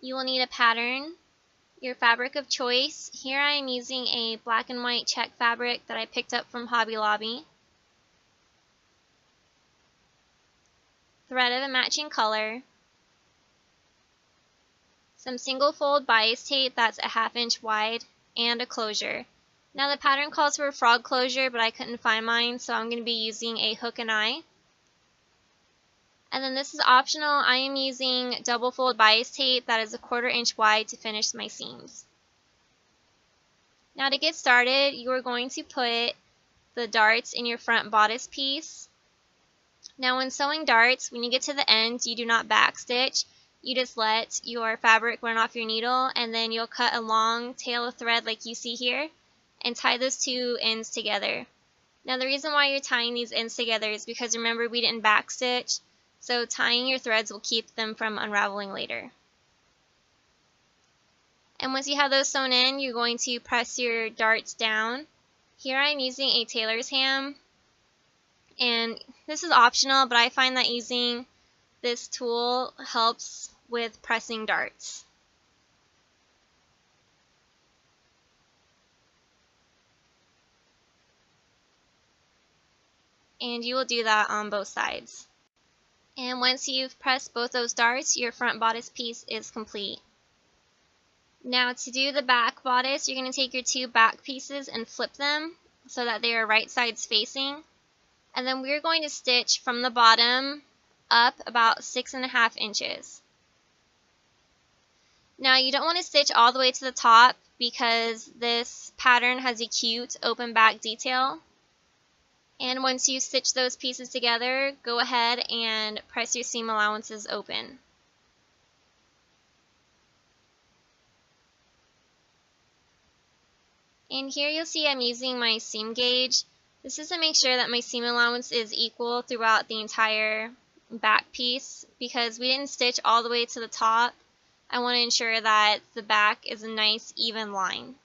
You will need a pattern, your fabric of choice. Here I am using a black and white check fabric that I picked up from Hobby Lobby. Thread of a matching color. Some single fold bias tape that's a 1/2 inch wide, and a closure. Now the pattern calls for a frog closure, but I couldn't find mine, so I'm going to be using a hook and eye. And then this is optional. I am using double fold bias tape that is a 1/4 inch wide to finish my seams. Now to get started, you are going to put the darts in your front bodice piece. Now when sewing darts, when you get to the end, you do not backstitch. You just let your fabric run off your needle, and then you'll cut a long tail of thread like you see here and tie those two ends together. Now the reason why you're tying these ends together is because remember we didn't backstitch, so tying your threads will keep them from unraveling later. And once you have those sewn in, you're going to press your darts down. Here I'm using a tailor's ham, and this is optional, but I find that using this tool helps with pressing darts. And you will do that on both sides. And once you've pressed both those darts, your front bodice piece is complete. Now to do the back bodice, you're going to take your two back pieces and flip them so that they are right sides facing. And then we're going to stitch from the bottom up about 6.5 inches. Now you don't want to stitch all the way to the top because this pattern has a cute open back detail. And once you stitch those pieces together, go ahead and press your seam allowances open. And here you'll see I'm using my seam gauge. This is to make sure that my seam allowance is equal throughout the entire back piece because we didn't stitch all the way to the top. I want to ensure that the back is a nice even line.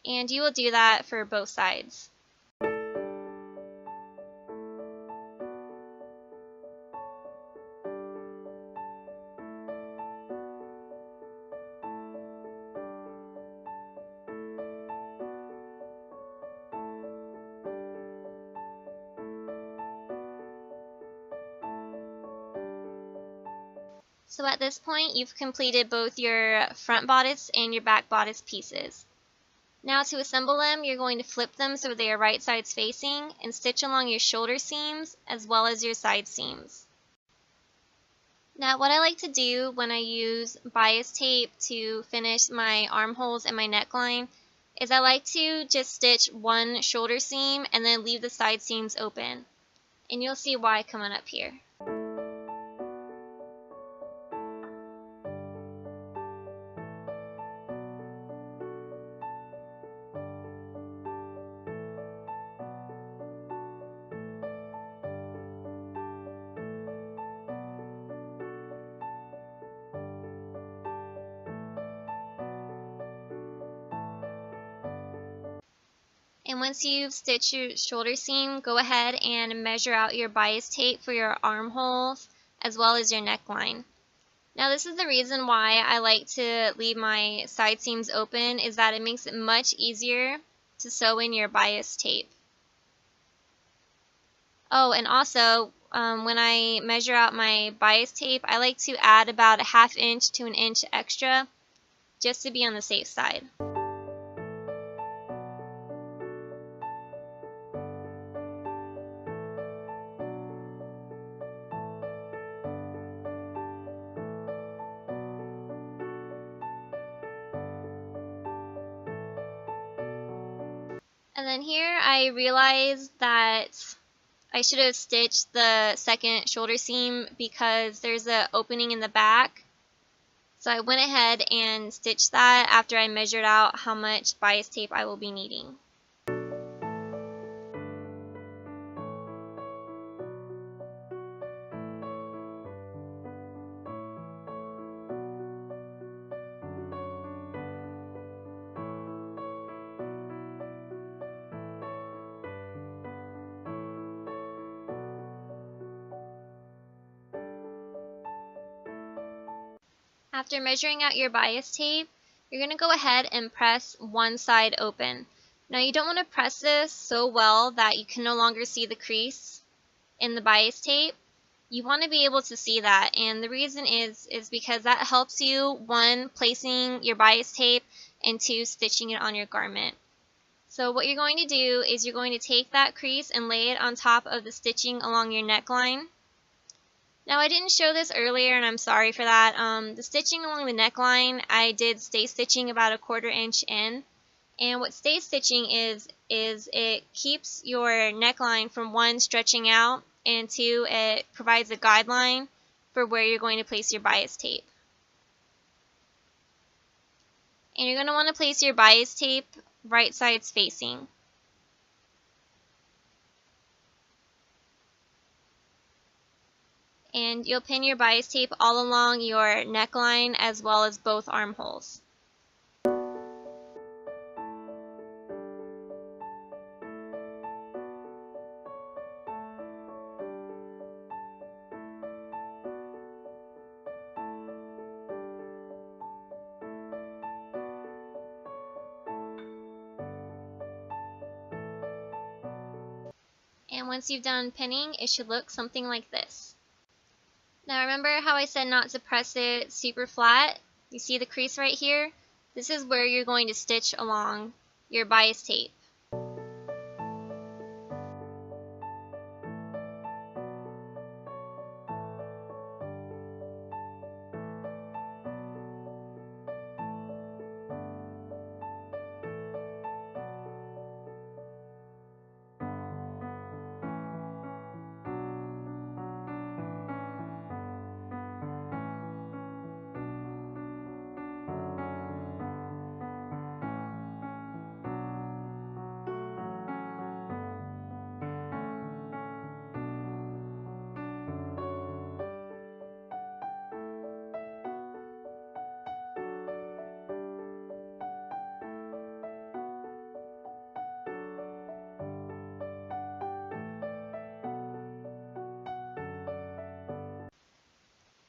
And you will do that for both sides. So at this point, you've completed both your front bodice and your back bodice pieces. Now to assemble them, you're going to flip them so they are right sides facing and stitch along your shoulder seams as well as your side seams. Now what I like to do when I use bias tape to finish my armholes and my neckline is I like to just stitch one shoulder seam and then leave the side seams open. And you'll see why coming up here. And once you've stitched your shoulder seam, go ahead and measure out your bias tape for your armholes as well as your neckline. Now this is the reason why I like to leave my side seams open, is that it makes it much easier to sew in your bias tape. Oh, and also when I measure out my bias tape, I like to add about a 1/2 inch to 1 inch extra just to be on the safe side. And then here I realized that I should have stitched the second shoulder seam because there's an opening in the back. So I went ahead and stitched that after I measured out how much bias tape I will be needing. After measuring out your bias tape, you're going to go ahead and press one side open. Now you don't want to press this so well that you can no longer see the crease in the bias tape. You want to be able to see that, and the reason is because that helps you, one, placing your bias tape, and two, stitching it on your garment. So what you're going to do is you're going to take that crease and lay it on top of the stitching along your neckline. Now I didn't show this earlier and I'm sorry for that. The stitching along the neckline, I did stay stitching about a 1/4 inch in. And what stay stitching is it keeps your neckline from one, stretching out, and two, it provides a guideline for where you're going to place your bias tape. And you're going to want to place your bias tape right sides facing. And you'll pin your bias tape all along your neckline as well as both armholes. And once you've done pinning, it should look something like this. Now remember how I said not to press it super flat? You see the crease right here? This is where you're going to stitch along your bias tape.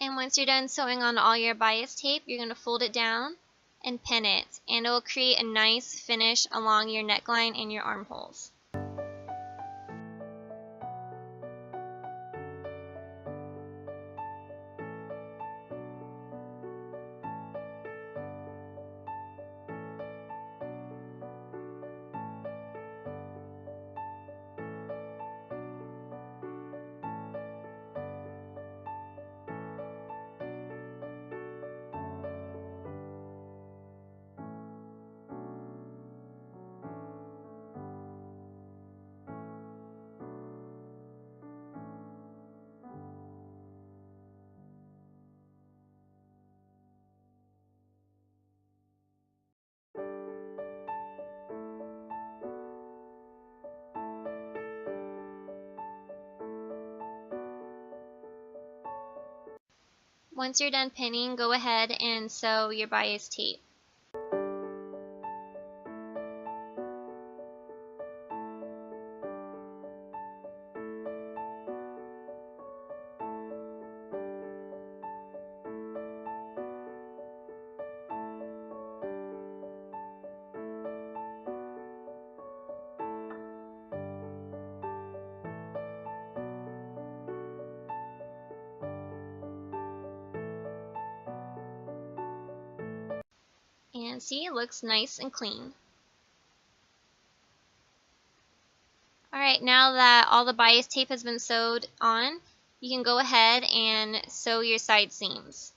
And once you're done sewing on all your bias tape, you're going to fold it down and pin it, and it will create a nice finish along your neckline and your armholes. Once you're done pinning, go ahead and sew your bias tape. And see, it looks nice and clean. Alright, now that all the bias tape has been sewed on, you can go ahead and sew your side seams.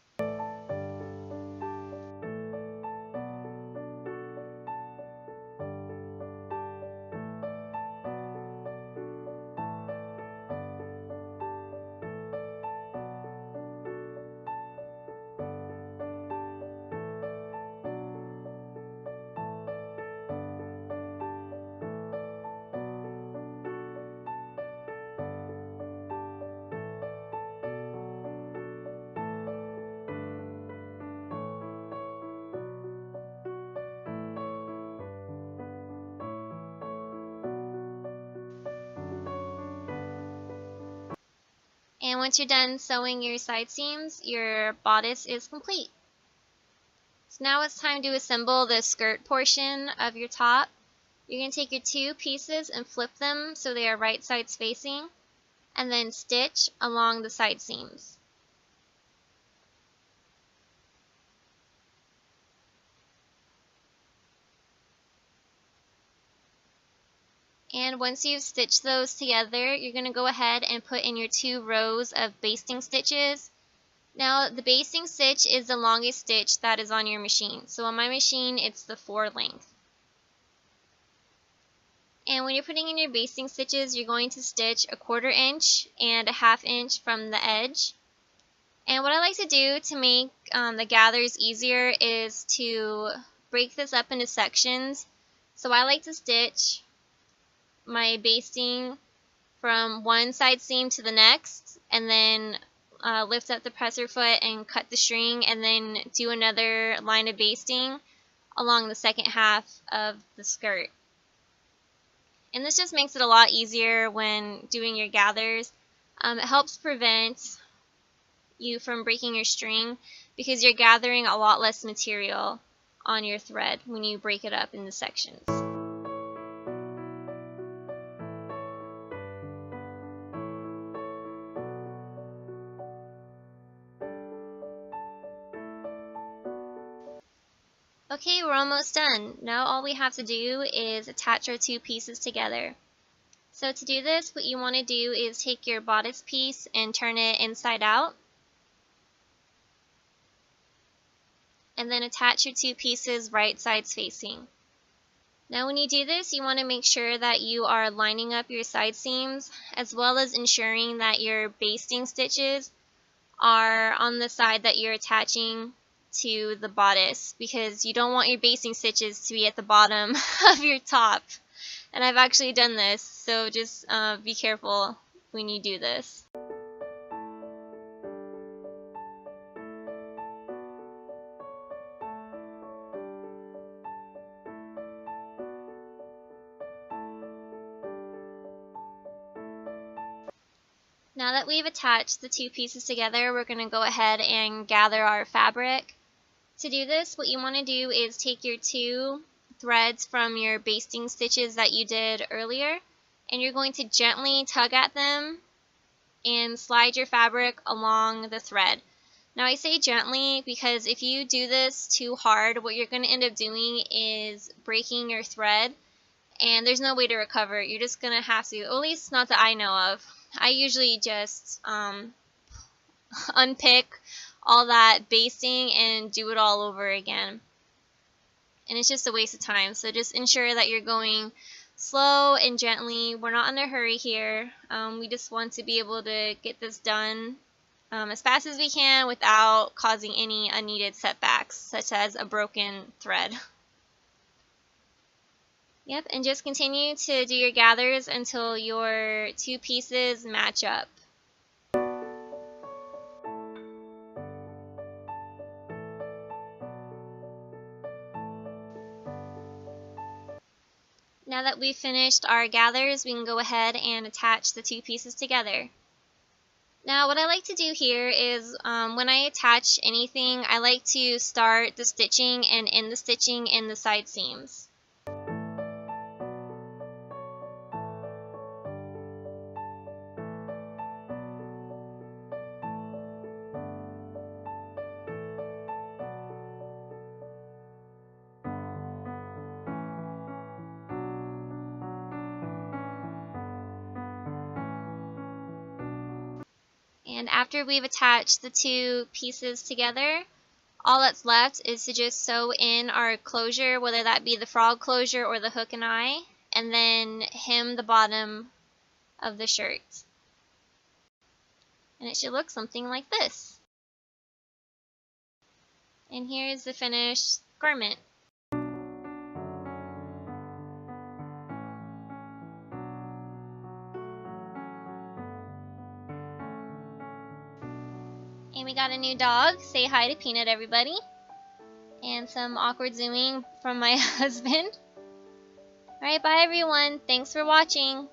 And once you're done sewing your side seams, your bodice is complete. So now it's time to assemble the skirt portion of your top. You're going to take your two pieces and flip them so they are right sides facing, and then stitch along the side seams. And once you've stitched those together, you're going to go ahead and put in your 2 rows of basting stitches. Now, the basting stitch is the longest stitch that is on your machine. So on my machine, it's the 4 length. And when you're putting in your basting stitches, you're going to stitch 1/4 inch and 1/2 inch from the edge. And what I like to do to make the gathers easier is to break this up into sections. So I like to stitch my basting from one side seam to the next, and then lift up the presser foot and cut the string, and then do another line of basting along the second half of the skirt. And this just makes it a lot easier when doing your gathers. It helps prevent you from breaking your string because you're gathering a lot less material on your thread when you break it up into sections. Okay, we're almost done. Now all we have to do is attach our 2 pieces together. So to do this, what you want to do is take your bodice piece and turn it inside out. And then attach your 2 pieces right sides facing. Now when you do this, you want to make sure that you are lining up your side seams, as well as ensuring that your basting stitches are on the side that you're attaching to the bodice, because you don't want your basting stitches to be at the bottom of your top. And I've actually done this, so just be careful when you do this. Now that we've attached the 2 pieces together, we're going to go ahead and gather our fabric. To do this, what you want to do is take your 2 threads from your basting stitches that you did earlier, and you're going to gently tug at them and slide your fabric along the thread. Now I say gently because if you do this too hard, what you're going to end up doing is breaking your thread, and there's no way to recover. You're just going to have to, at least not that I know of. I usually just unpick all that basting and do it all over again. And it's just a waste of time. So just ensure that you're going slow and gently. We're not in a hurry here. We just want to be able to get this done as fast as we can without causing any unneeded setbacks, such as a broken thread. Yep, and just continue to do your gathers until your 2 pieces match up. Now that we've finished our gathers, we can go ahead and attach the 2 pieces together. Now what I like to do here is when I attach anything, I like to start the stitching and end the stitching in the side seams. And after we've attached the 2 pieces together, all that's left is to just sew in our closure, whether that be the frog closure or the hook and eye, and then hem the bottom of the shirt. And it should look something like this. And here's the finished garment. And we got a new dog. Say hi to Peanut, everybody. And some awkward zooming from my husband. Alright, bye everyone. Thanks for watching.